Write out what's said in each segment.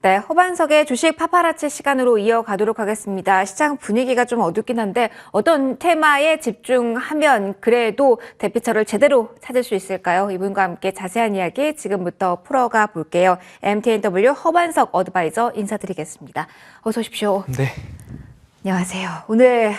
네, 허반석의 주식 파파라치 시간으로 이어가도록 하겠습니다. 시장 분위기가 좀 어둡긴 한데 어떤 테마에 집중하면 그래도 대피처를 제대로 찾을 수 있을까요? 이분과 함께 자세한 이야기 지금부터 풀어가 볼게요. MTNW 허반석 어드바이저 인사드리겠습니다. 어서 오십시오. 네. 안녕하세요. 오늘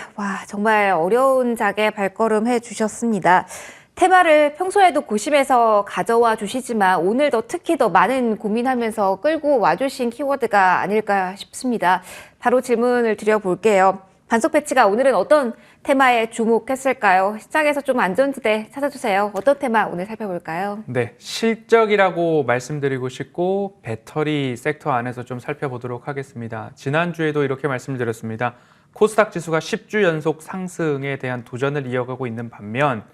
정말 어려운 작에 발걸음해 주셨습니다. 테마를 평소에도 고심해서 가져와 주시지만 오늘 특히 더 많은 고민하면서 끌고 와주신 키워드가 아닐까 싶습니다. 바로 질문을 드려볼게요. 반석 패치가 오늘은 어떤 테마에 주목했을까요? 시장에서 좀 안전지대 찾아주세요. 어떤 테마 오늘 살펴볼까요? 네, 실적이라고 말씀드리고 싶고 배터리 섹터 안에서 좀 살펴보도록 하겠습니다. 지난주에도 이렇게 말씀드렸습니다. 코스닥 지수가 10주 연속 상승에 대한 도전을 이어가고 있는 반면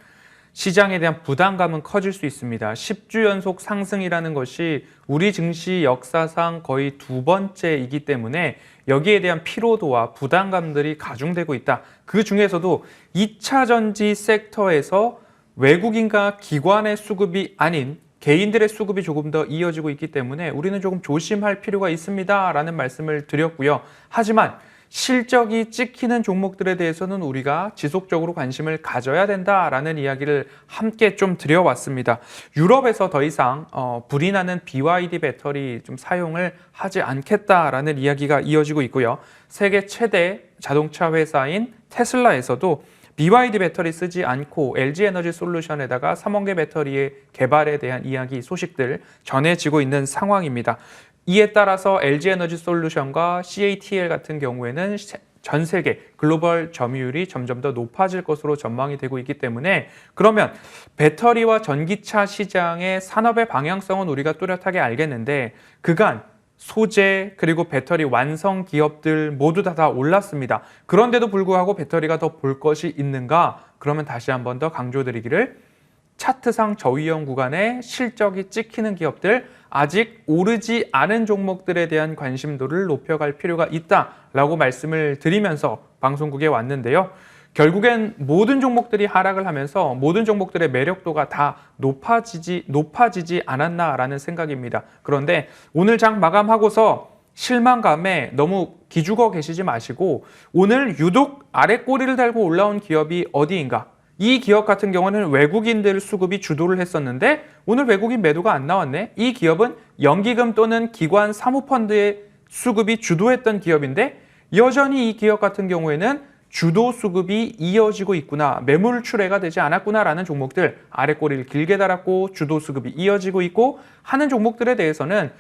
시장에 대한 부담감은 커질 수 있습니다. 10주 연속 상승이라는 것이 우리 증시 역사상 거의 두 번째이기 때문에 여기에 대한 피로도와 부담감들이 가중되고 있다. 그 중에서도 2차 전지 섹터에서 외국인과 기관의 수급이 아닌 개인들의 수급이 조금 더 이어지고 있기 때문에 우리는 조금 조심할 필요가 있습니다. 라는 말씀을 드렸고요. 하지만 실적이 찍히는 종목들에 대해서는 우리가 지속적으로 관심을 가져야 된다라는 이야기를 함께 좀 드려왔습니다. 유럽에서 더 이상 불이 나는 BYD 배터리 좀 사용을 하지 않겠다라는 이야기가 이어지고 있고요. 세계 최대 자동차 회사인 테슬라에서도 BYD 배터리 쓰지 않고 LG 에너지 솔루션에다가 3원 개 배터리의 개발에 대한 이야기 소식들 전해지고 있는 상황입니다. 이에 따라서 LG 에너지 솔루션과 CATL 같은 경우에는 전 세계 글로벌 점유율이 점점 더 높아질 것으로 전망이 되고 있기 때문에 그러면 배터리와 전기차 시장의 산업의 방향성은 우리가 뚜렷하게 알겠는데 그간 소재 그리고 배터리 완성 기업들 모두 다 올랐습니다. 그런데도 불구하고 배터리가 더 볼 것이 있는가? 그러면 다시 한 번 더 강조드리기를 차트상 저위험 구간에 실적이 찍히는 기업들 아직 오르지 않은 종목들에 대한 관심도를 높여갈 필요가 있다라고 말씀을 드리면서 방송국에 왔는데요. 결국엔 모든 종목들이 하락을 하면서 모든 종목들의 매력도가 다 높아지지 않았나라는 생각입니다. 그런데 오늘 장 마감하고서 실망감에 너무 기죽어 계시지 마시고 오늘 유독 아래 꼬리를 달고 올라온 기업이 어디인가? 이 기업 같은 경우는 외국인들 수급이 주도를 했었는데 오늘 외국인 매도가 안 나왔네. 이 기업은 연기금 또는 기관 사모펀드의 수급이 주도했던 기업인데 여전히 이 기업 같은 경우에는 주도 수급이 이어지고 있구나. 매물 출회가 되지 않았구나라는 종목들 아래 꼬리를 길게 달았고 주도 수급이 이어지고 있고 하는 종목들에 대해서는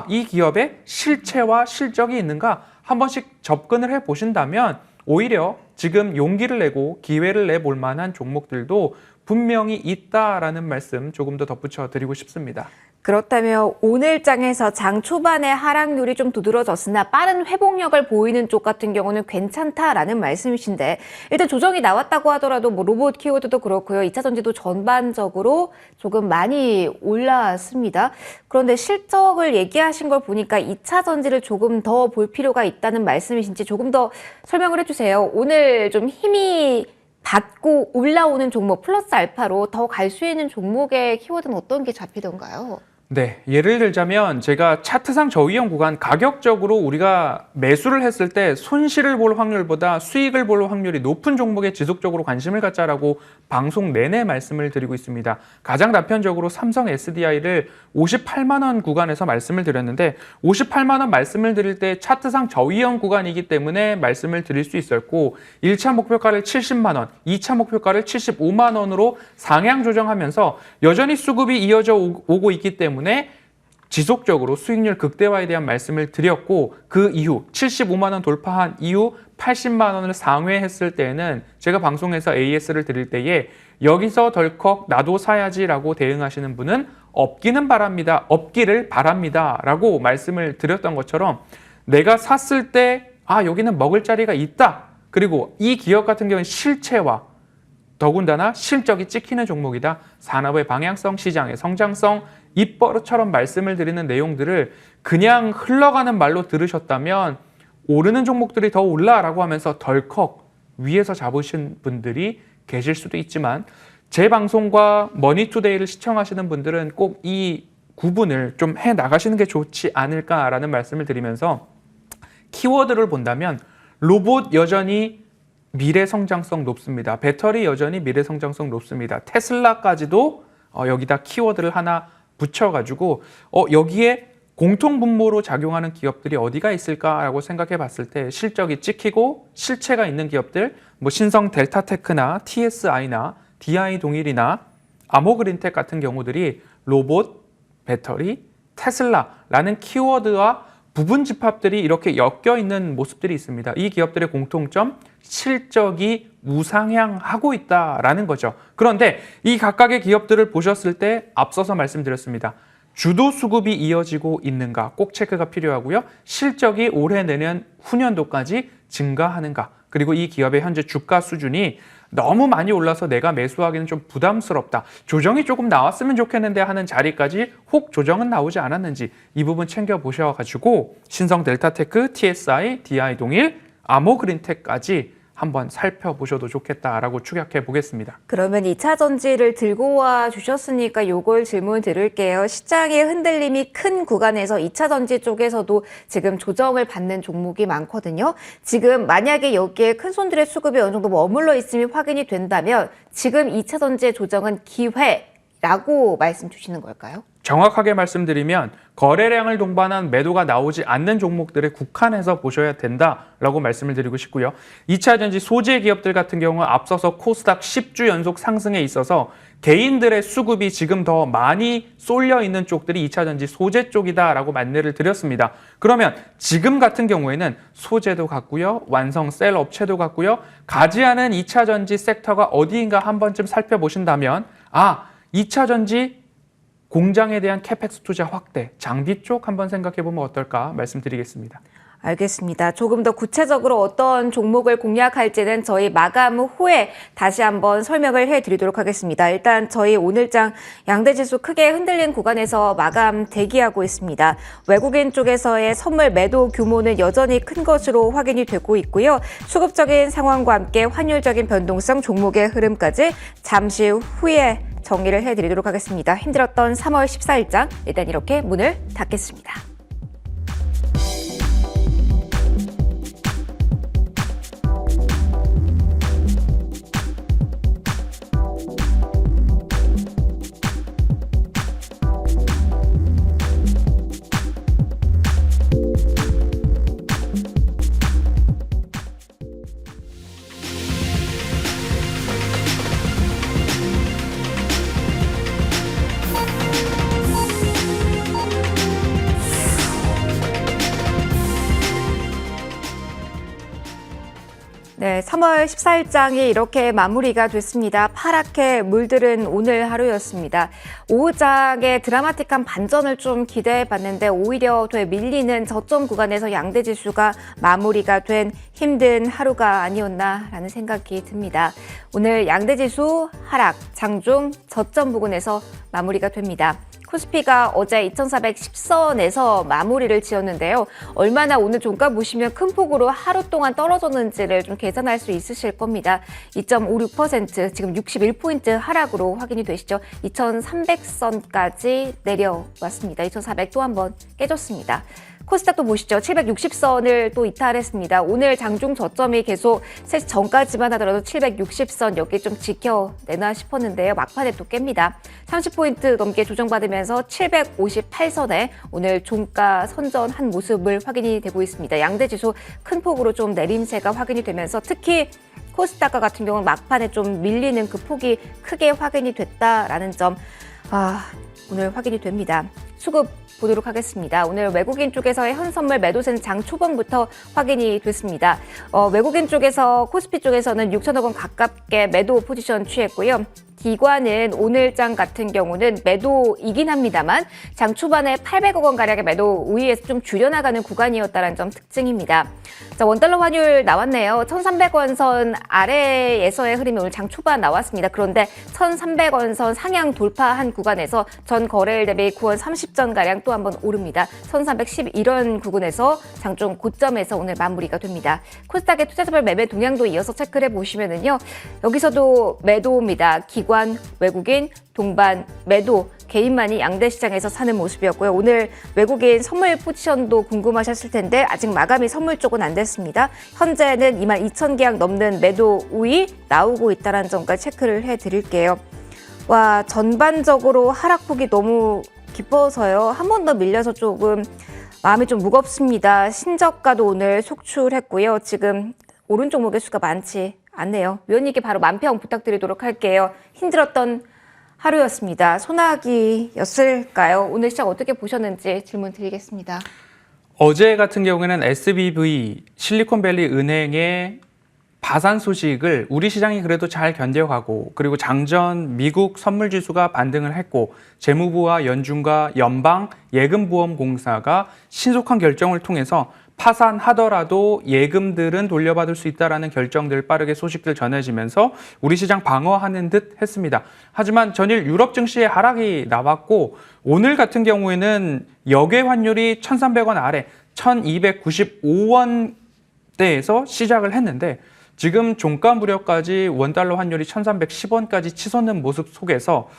이 기업의 실체와 실적이 있는가 한 번씩 접근을 해보신다면 오히려 지금 용기를 내고 기회를 내볼 만한 종목들도 분명히 있다라는 말씀 조금 더 덧붙여 드리고 싶습니다. 그렇다면 오늘 장에서 장 초반에 하락률이 좀 두드러졌으나 빠른 회복력을 보이는 쪽 같은 경우는 괜찮다라는 말씀이신데 일단 조정이 나왔다고 하더라도 로봇 키워드도 그렇고요. 2차 전지도 전반적으로 조금 많이 올랐습니다. 그런데 실적을 얘기하신 걸 보니까 2차 전지를 조금 더 볼 필요가 있다는 말씀이신지 조금 더 설명을 해주세요. 오늘 좀 힘이 받고 올라오는 종목 플러스 알파로 더 갈 수 있는 종목의 키워드는 어떤 게 잡히던가요? 네, 예를 들자면 제가 차트상 저위험 구간 가격적으로 우리가 매수를 했을 때 손실을 볼 확률보다 수익을 볼 확률이 높은 종목에 지속적으로 관심을 갖자라고 방송 내내 말씀을 드리고 있습니다. 가장 단편적으로 삼성 SDI를 58만 원 구간에서 말씀을 드렸는데 58만 원 말씀을 드릴 때 차트상 저위험 구간이기 때문에 말씀을 드릴 수 있었고 1차 목표가를 70만 원, 2차 목표가를 75만 원으로 상향 조정하면서 여전히 수급이 이어져 오고 있기 때문에 지속적으로 수익률 극대화에 대한 말씀을 드렸고 그 이후 75만 원 돌파한 이후 80만 원을 상회했을 때는 제가 방송에서 AS를 드릴 때에 여기서 덜컥 나도 사야지라고 대응하시는 분은 없기를 바랍니다 라고 말씀을 드렸던 것처럼 내가 샀을 때 여기는 먹을 자리가 있다. 그리고 이 기업 같은 경우는 실체와 더군다나 실적이 찍히는 종목이다. 산업의 방향성, 시장의 성장성, 입버릇처럼 말씀을 드리는 내용들을 그냥 흘러가는 말로 들으셨다면 오르는 종목들이 더 올라라고 하면서 덜컥 위에서 잡으신 분들이 계실 수도 있지만 제 방송과 머니투데이를 시청하시는 분들은 꼭 이 구분을 좀 해 나가시는 게 좋지 않을까라는 말씀을 드리면서 키워드를 본다면 로봇 여전히 미래 성장성 높습니다. 배터리 여전히 미래 성장성 높습니다. 테슬라까지도 여기다 키워드를 하나 붙여가지고 여기에 공통분모로 작용하는 기업들이 어디가 있을까라고 생각해 봤을 때 실적이 찍히고 실체가 있는 기업들, 뭐 신성 델타테크나 TSI나 DI 동일이나 아모그린텍 같은 경우들이 로봇, 배터리, 테슬라라는 키워드와 부분 집합들이 이렇게 엮여 있는 모습들이 있습니다. 이 기업들의 공통점, 실적이 우상향하고 있다라는 거죠. 그런데 이 각각의 기업들을 보셨을 때 앞서서 말씀드렸습니다. 주도 수급이 이어지고 있는가 꼭 체크가 필요하고요. 실적이 올해 내년 후년도까지 증가하는가. 그리고 이 기업의 현재 주가 수준이 너무 많이 올라서 내가 매수하기는 좀 부담스럽다. 조정이 조금 나왔으면 좋겠는데 하는 자리까지 혹 조정은 나오지 않았는지 이 부분 챙겨보셔가지고 신성 델타테크, TSI, DI 동일, 아모그린텍까지 한번 살펴보셔도 좋겠다라고 추격해 보겠습니다. 그러면 2차 전지를 들고 와 주셨으니까 요걸 질문 드릴게요. 시장의 흔들림이 큰 구간에서 2차 전지 쪽에서도 지금 조정을 받는 종목이 많거든요. 지금 만약에 여기에 큰 손들의 수급이 어느 정도 머물러 있음이 확인이 된다면 지금 2차 전지의 조정은 기회라고 말씀 주시는 걸까요? 정확하게 말씀드리면 거래량을 동반한 매도가 나오지 않는 종목들에 국한해서 보셔야 된다라고 말씀을 드리고 싶고요. 2차 전지 소재 기업들 같은 경우 앞서서 코스닥 10주 연속 상승에 있어서 개인들의 수급이 지금 더 많이 쏠려 있는 쪽들이 2차 전지 소재 쪽이다라고 안내를 드렸습니다. 그러면 지금 같은 경우에는 소재도 같고요. 완성 셀 업체도 같고요. 가지 않은 2차 전지 섹터가 어디인가 한 번쯤 살펴보신다면 2차 전지 공장에 대한 캐펙스 투자 확대, 장비 쪽 한번 생각해 보면 어떨까 말씀드리겠습니다. 알겠습니다. 조금 더 구체적으로 어떤 종목을 공략할지는 저희 마감 후에 다시 한번 설명을 해드리도록 하겠습니다. 일단 저희 오늘장 양대지수 크게 흔들린 구간에서 마감 대기하고 있습니다. 외국인 쪽에서의 선물 매도 규모는 여전히 큰 것으로 확인이 되고 있고요. 수급적인 상황과 함께 환율적인 변동성 종목의 흐름까지 잠시 후에 정리를 해드리도록 하겠습니다. 힘들었던 3월 14일장 일단 이렇게 문을 닫겠습니다. 네, 3월 14일장이 이렇게 마무리가 됐습니다. 파랗게 물들은 오늘 하루였습니다. 오후장에 드라마틱한 반전을 좀 기대해봤는데 오히려 돼 밀리는 저점 구간에서 양대지수가 마무리가 된 힘든 하루가 아니었나라는 생각이 듭니다. 오늘 양대지수 하락, 장중 저점 부근에서 마무리가 됩니다. 코스피가 어제 2410선에서 마무리를 지었는데요. 얼마나 오늘 종가 보시면 큰 폭으로 하루 동안 떨어졌는지를 좀 계산할 수 있으실 겁니다. 2.56% 지금 61포인트 하락으로 확인이 되시죠. 2300선까지 내려왔습니다. 2400 또 한 번 깨졌습니다. 코스닥도 보시죠. 760선을 또 이탈했습니다. 오늘 장중 저점이 계속 3시 전까지만 하더라도 760선 여기 좀 지켜내나 싶었는데요. 막판에 또 깹니다. 30포인트 넘게 조정받으면서 758선에 오늘 종가 선전한 모습을 확인이 되고 있습니다. 양대지수 큰 폭으로 좀 내림세가 확인이 되면서 특히 코스닥과 같은 경우는 막판에 좀 밀리는 그 폭이 크게 확인이 됐다라는 점 오늘 확인이 됩니다. 수급 보도록 하겠습니다. 오늘 외국인 쪽에서의 현선물 매도세는 장 초반부터 확인이 됐습니다. 외국인 쪽에서 코스피 쪽에서는 6천억 원 가깝게 매도 포지션 취했고요. 기관은 오늘장 같은 경우는 매도이긴 합니다만 장 초반에 800억 원 가량의 매도 우위에서 좀 줄여나가는 구간이었다는 점 특징입니다. 자, 원달러 환율 나왔네요. 1,300원 선 아래에서의 흐름이 오늘 장 초반 나왔습니다. 그런데 1,300원 선 상향 돌파한 구간에서 전 거래일 대비 9원 30전 가량 또 한번 오릅니다. 1,311원 구간에서 장중 고점에서 오늘 마무리가 됩니다. 코스닥의 투자자별 매매 동향도 이어서 체크를 해보시면은요. 여기서도 매도입니다. 기관, 외국인, 동반, 매도 개인만이 양대 시장에서 사는 모습이었고요. 오늘 외국인 선물 포지션도 궁금하셨을 텐데 아직 마감이 선물 쪽은 안 됐습니다. 현재는 22,000계약 넘는 매도 우위 나오고 있다는 점까지 체크를 해드릴게요. 와, 전반적으로 하락폭이 너무 깊어서요. 한 번 더 밀려서 조금 마음이 좀 무겁습니다. 신저가도 오늘 속출했고요. 지금 오른쪽 목의 수가 많지 않네요. 위원님께 바로 만평 부탁드리도록 할게요. 힘들었던 하루였습니다. 소나기였을까요? 오늘 시장 어떻게 보셨는지 질문 드리겠습니다. 어제 같은 경우에는 SBV 실리콘밸리 은행의 파산 소식을 우리 시장이 그래도 잘 견뎌가고 그리고 장전 미국 선물지수가 반등을 했고 재무부와 연준과 연방 예금보험공사가 신속한 결정을 통해서 파산하더라도 예금들은 돌려받을 수 있다라는 결정들 빠르게 소식들 전해지면서 우리 시장 방어하는 듯 했습니다. 하지만 전일 유럽 증시의 하락이 나왔고 오늘 같은 경우에는 역외 환율이 1,300원 아래 1,295원대에서 시작을 했는데 지금 종가 무렵까지 원달러 환율이 1,310원까지 치솟는 모습 속에서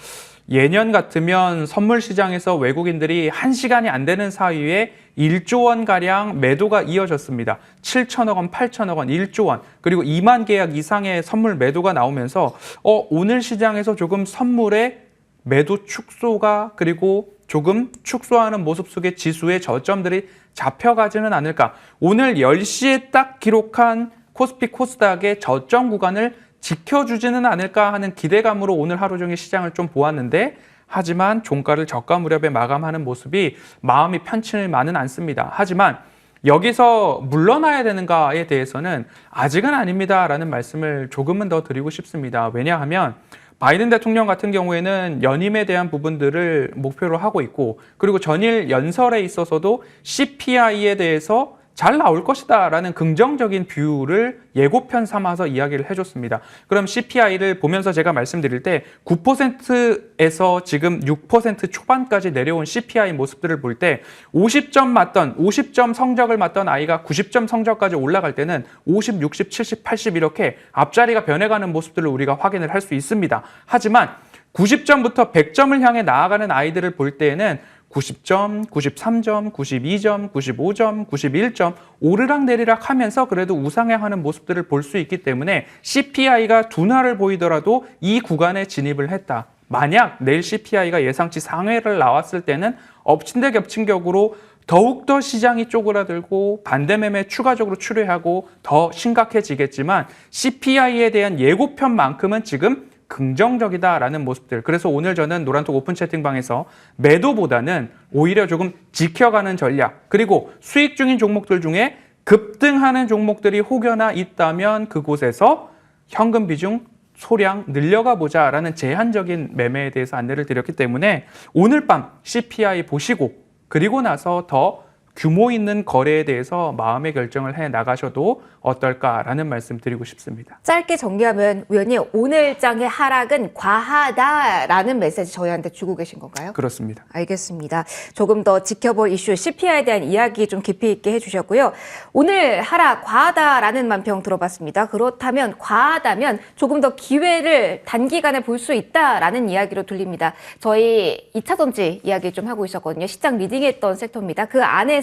예년 같으면 선물 시장에서 외국인들이 1시간이 안 되는 사이에 1조 원가량 매도가 이어졌습니다. 7천억 원, 8천억 원, 1조 원, 그리고 2만 계약 이상의 선물 매도가 나오면서 오늘 시장에서 조금 선물의 매도 축소가 그리고 조금 축소하는 모습 속에 지수의 저점들이 잡혀가지는 않을까. 오늘 10시에 딱 기록한 코스피 코스닥의 저점 구간을 지켜주지는 않을까 하는 기대감으로 오늘 하루 종일 시장을 좀 보았는데 하지만 종가를 저가 무렵에 마감하는 모습이 마음이 편치만은 않습니다. 하지만 여기서 물러나야 되는가에 대해서는 아직은 아닙니다라는 말씀을 조금은 더 드리고 싶습니다. 왜냐하면 바이든 대통령 같은 경우에는 연임에 대한 부분들을 목표로 하고 있고 그리고 전일 연설에 있어서도 CPI에 대해서 잘 나올 것이다 라는 긍정적인 뷰를 예고편 삼아서 이야기를 해줬습니다. 그럼 CPI를 보면서 제가 말씀드릴 때 9%에서 지금 6% 초반까지 내려온 CPI 모습들을 볼 때 50점 성적을 맞던 아이가 90점 성적까지 올라갈 때는 50, 60, 70, 80 이렇게 앞자리가 변해가는 모습들을 우리가 확인을 할 수 있습니다. 하지만 90점부터 100점을 향해 나아가는 아이들을 볼 때에는 90점, 93점, 92점, 95점, 91점 오르락내리락 하면서 그래도 우상향하는 모습들을 볼 수 있기 때문에 CPI가 둔화를 보이더라도 이 구간에 진입을 했다. 만약 내일 CPI가 예상치 상회를 나왔을 때는 엎친 데 겹친 격으로 더욱더 시장이 쪼그라들고 반대매매 추가적으로 출회하고 더 심각해지겠지만 CPI에 대한 예고편만큼은 지금 긍정적이다라는 모습들. 그래서 오늘 저는 노란톡 오픈 채팅방에서 매도보다는 오히려 조금 지켜가는 전략 그리고 수익 중인 종목들 중에 급등하는 종목들이 혹여나 있다면 그곳에서 현금 비중 소량 늘려가 보자라는 제한적인 매매에 대해서 안내를 드렸기 때문에 오늘 밤 CPI 보시고 그리고 나서 더 규모 있는 거래에 대해서 마음의 결정을 해 나가셔도 어떨까라는 말씀 드리고 싶습니다. 짧게 정리하면 위원님 오늘 장의 하락은 과하다라는 메시지 저희한테 주고 계신 건가요? 그렇습니다. 알겠습니다. 조금 더 지켜볼 이슈 CPI에 대한 이야기 좀 깊이 있게 해주셨고요. 오늘 하락 과하다라는 만평 들어봤습니다. 그렇다면 과하다면 조금 더 기회를 단기간에 볼 수 있다라는 이야기로 들립니다. 저희 2차전지 이야기 좀 하고 있었거든요. 시장 리딩했던 섹터입니다. 그 안에서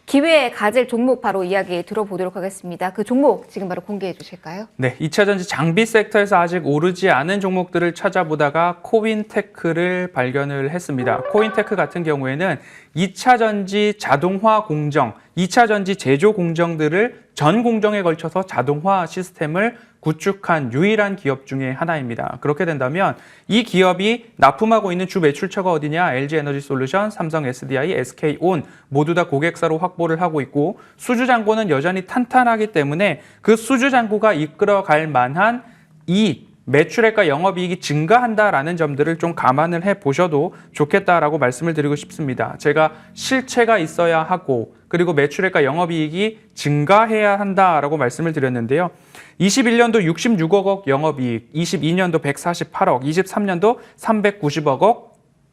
기회에 가질 종목 바로 이야기 들어보도록 하겠습니다. 그 종목 지금 바로 공개해 주실까요? 네, 2차전지 장비 섹터에서 아직 오르지 않은 종목들을 찾아보다가 코인테크를 발견을 했습니다. 코인테크 같은 경우에는 2차전지 자동화 공정, 2차전지 제조 공정들을 전 공정에 걸쳐서 자동화 시스템을 구축한 유일한 기업 중에 하나입니다. 그렇게 된다면 이 기업이 납품하고 있는 주 매출처가 어디냐? LG에너지솔루션, 삼성 SDI, SK온 모두 다 고객사로 확보를 하고 있고 수주잔고는 여전히 탄탄하기 때문에 그 수주잔고가 이끌어갈 만한 이익, 매출액과 영업이익이 증가한다라는 점들을 좀 감안을 해보셔도 좋겠다라고 말씀을 드리고 싶습니다. 제가 실체가 있어야 하고 그리고 매출액과 영업이익이 증가해야 한다라고 말씀을 드렸는데요. 21년도 66억 원 영업이익, 22년도 148억, 23년도 390억 원,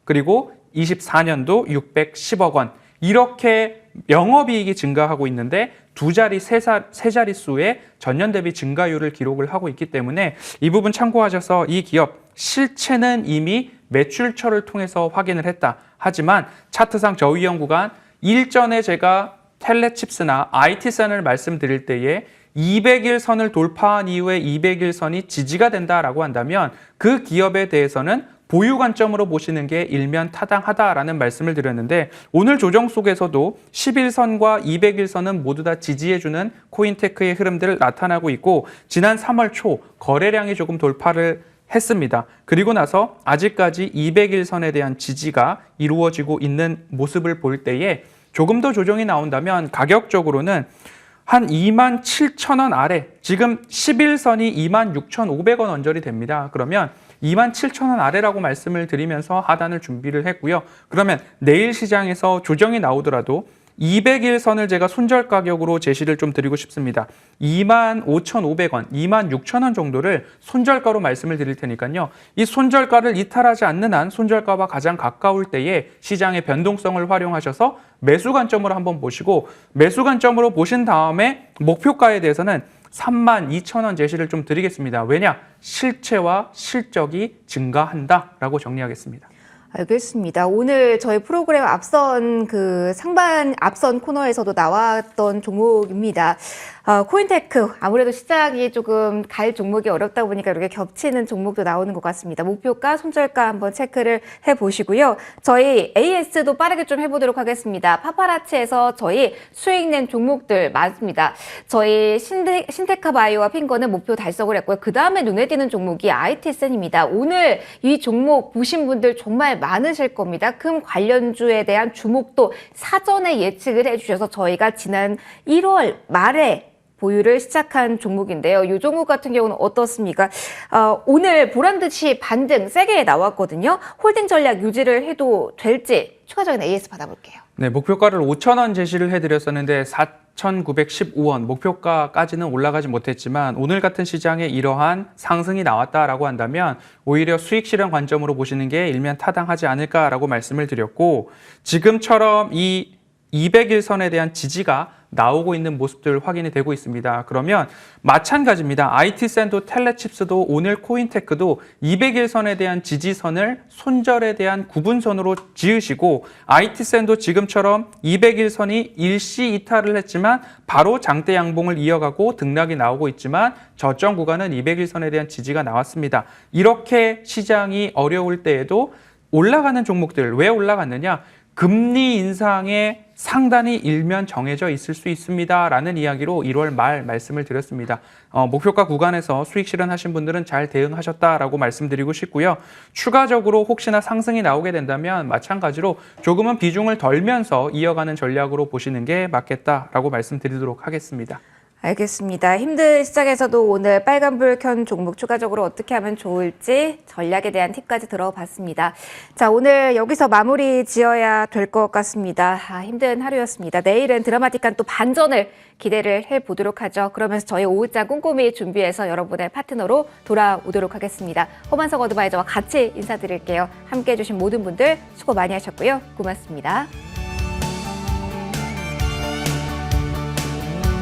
그리고 24년도 610억 원. 이렇게 영업이익이 증가하고 있는데 두 자리, 세 자릿수의 전년 대비 증가율을 기록을 하고 있기 때문에 이 부분 참고하셔서 이 기업 실체는 이미 매출처를 통해서 확인을 했다. 하지만 차트상 저위험 구간 일전에 제가 텔레칩스나 IT센을 말씀드릴 때에 200일 선을 돌파한 이후에 200일 선이 지지가 된다라고 한다면 그 기업에 대해서는 보유 관점으로 보시는 게 일면 타당하다라는 말씀을 드렸는데 오늘 조정 속에서도 10일선과 200일선은 모두 다 지지해주는 코인테크의 흐름들을 나타나고 있고 지난 3월 초 거래량이 조금 돌파를 했습니다. 그리고 나서 아직까지 200일선에 대한 지지가 이루어지고 있는 모습을 볼 때에 조금 더 조정이 나온다면 가격적으로는 한 27,000원 아래, 지금 10일선이 26,500원 언저리 됩니다. 그러면 27,000원 아래라고 말씀을 드리면서 하단을 준비를 했고요. 그러면 내일 시장에서 조정이 나오더라도 200일 선을 제가 손절 가격으로 제시를 좀 드리고 싶습니다. 25,500원, 26,000원 정도를 손절가로 말씀을 드릴 테니까요. 이 손절가를 이탈하지 않는 한 손절가와 가장 가까울 때에 시장의 변동성을 활용하셔서 매수 관점으로 한번 보시고 매수 관점으로 보신 다음에 목표가에 대해서는 32,000원 제시를 좀 드리겠습니다. 왜냐? 실체와 실적이 증가한다라고 정리하겠습니다. 알겠습니다. 오늘 저희 프로그램 앞선 앞선 코너에서도 나왔던 종목입니다. 코인테크 아무래도 시장이 조금 갈 종목이 어렵다 보니까 이렇게 겹치는 종목도 나오는 것 같습니다. 목표가, 손절가 한번 체크를 해보시고요. 저희 AS도 빠르게 좀 해보도록 하겠습니다. 파파라치에서 저희 수익 낸 종목들 많습니다. 저희 신테카 바이오와 핑거는 목표 달성을 했고요. 그 다음에 눈에 띄는 종목이 IT센입니다. 오늘 이 종목 보신 분들 정말 많으실 겁니다. 큰 관련주에 대한 주목도 사전에 예측을 해주셔서 저희가 지난 1월 말에 보유를 시작한 종목인데요. 이 종목 같은 경우는 어떻습니까? 오늘 보란듯이 반등 세게 나왔거든요. 홀딩 전략 유지를 해도 될지 추가적인 AS 받아볼게요. 네, 목표가를 5,000원 제시를 해드렸었는데 4,915원 목표가까지는 올라가지 못했지만 오늘 같은 시장에 이러한 상승이 나왔다라고 한다면 오히려 수익 실현 관점으로 보시는 게 일면 타당하지 않을까라고 말씀을 드렸고 지금처럼 이 200일선에 대한 지지가 나오고 있는 모습들 확인이 되고 있습니다. 그러면 마찬가지입니다. IT센도 텔레칩스도 오늘 코인테크도 200일선에 대한 지지선을 손절에 대한 구분선으로 지으시고 IT센도 지금처럼 200일선이 일시 이탈을 했지만 바로 장대 양봉을 이어가고 등락이 나오고 있지만 저점 구간은 200일선에 대한 지지가 나왔습니다. 이렇게 시장이 어려울 때에도 올라가는 종목들 왜 올라갔느냐? 금리 인상에 상단이 일면 정해져 있을 수 있습니다라는 이야기로 1월 말 말씀을 드렸습니다. 목표가 구간에서 수익 실현하신 분들은 잘 대응하셨다라고 말씀드리고 싶고요. 추가적으로 혹시나 상승이 나오게 된다면 마찬가지로 조금은 비중을 덜면서 이어가는 전략으로 보시는 게 맞겠다라고 말씀드리도록 하겠습니다. 알겠습니다. 힘든 시장에서도 오늘 빨간불 켠 종목 추가적으로 어떻게 하면 좋을지 전략에 대한 팁까지 들어봤습니다. 자, 오늘 여기서 마무리 지어야 될 것 같습니다. 힘든 하루였습니다. 내일은 드라마틱한 또 반전을 기대를 해보도록 하죠. 그러면서 저희 오후장 꼼꼼히 준비해서 여러분의 파트너로 돌아오도록 하겠습니다. 허만석 어드바이저와 같이 인사드릴게요. 함께해 주신 모든 분들 수고 많이 하셨고요. 고맙습니다.